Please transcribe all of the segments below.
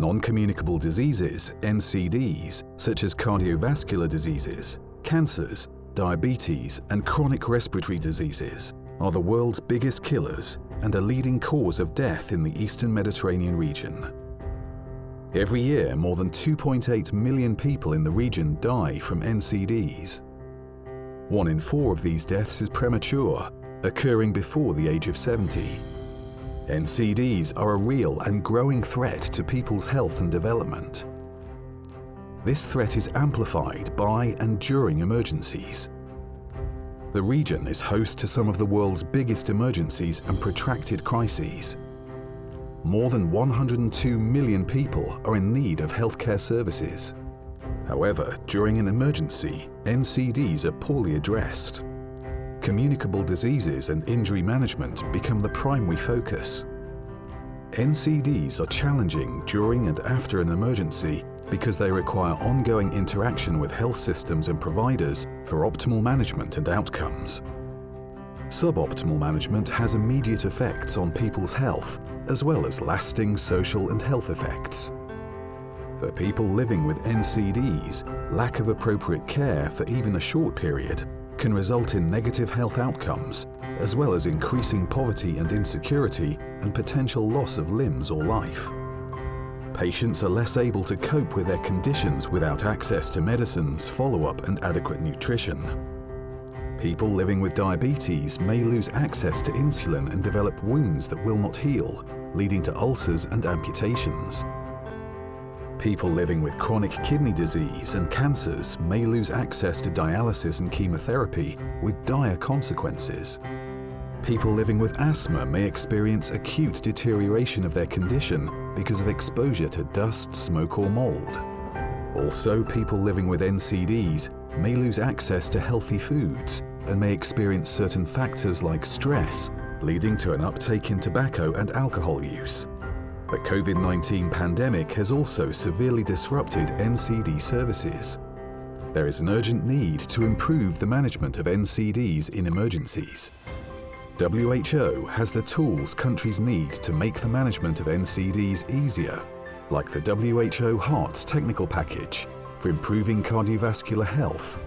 Non-communicable diseases, NCDs, such as cardiovascular diseases, cancers, diabetes, and chronic respiratory diseases, are the world's biggest killers and a leading cause of death in the Eastern Mediterranean region. Every year, more than 2.8 million people in the region die from NCDs. 1 in 4 of these deaths is premature, occurring before the age of 70. NCDs are a real and growing threat to people's health and development. This threat is amplified by and during emergencies. The region is host to some of the world's biggest emergencies and protracted crises. More than 102 million people are in need of healthcare services. However, during an emergency, NCDs are poorly addressed. Communicable diseases and injury management become the primary focus. NCDs are challenging during and after an emergency because they require ongoing interaction with health systems and providers for optimal management and outcomes. Suboptimal management has immediate effects on people's health, as well as lasting social and health effects. For people living with NCDs, lack of appropriate care for even a short period can result in negative health outcomes, as well as increasing poverty and insecurity and potential loss of limbs or life. Patients are less able to cope with their conditions without access to medicines, follow-up, and adequate nutrition. People living with diabetes may lose access to insulin and develop wounds that will not heal, leading to ulcers and amputations. People living with chronic kidney disease and cancers may lose access to dialysis and chemotherapy with dire consequences. People living with asthma may experience acute deterioration of their condition because of exposure to dust, smoke, or mold. Also, people living with NCDs may lose access to healthy foods and may experience certain factors like stress, leading to an uptake in tobacco and alcohol use. The COVID-19 pandemic has also severely disrupted NCD services. There is an urgent need to improve the management of NCDs in emergencies. WHO has the tools countries need to make the management of NCDs easier, like the WHO Heart Technical Package for improving cardiovascular health,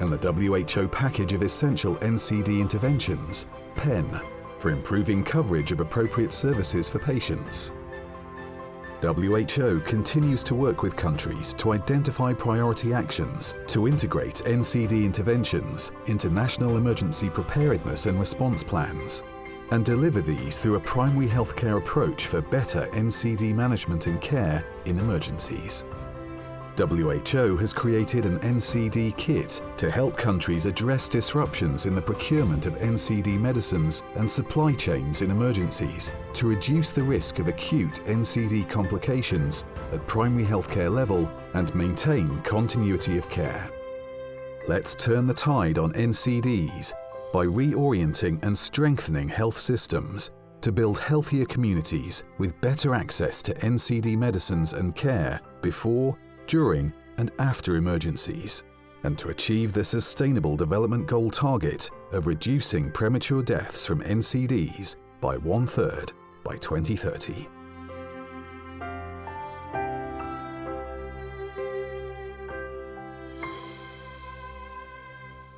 and the WHO Package of Essential NCD Interventions, PEN, for improving coverage of appropriate services for patients. WHO continues to work with countries to identify priority actions to integrate NCD interventions into national emergency preparedness and response plans, and deliver these through a primary healthcare approach for better NCD management and care in emergencies. WHO has created an NCD kit to help countries address disruptions in the procurement of NCD medicines and supply chains in emergencies to reduce the risk of acute NCD complications at primary healthcare level and maintain continuity of care. Let's turn the tide on NCDs by reorienting and strengthening health systems to build healthier communities with better access to NCD medicines and care before, during, and after emergencies, and to achieve the Sustainable Development Goal target of reducing premature deaths from NCDs by 1/3 by 2030.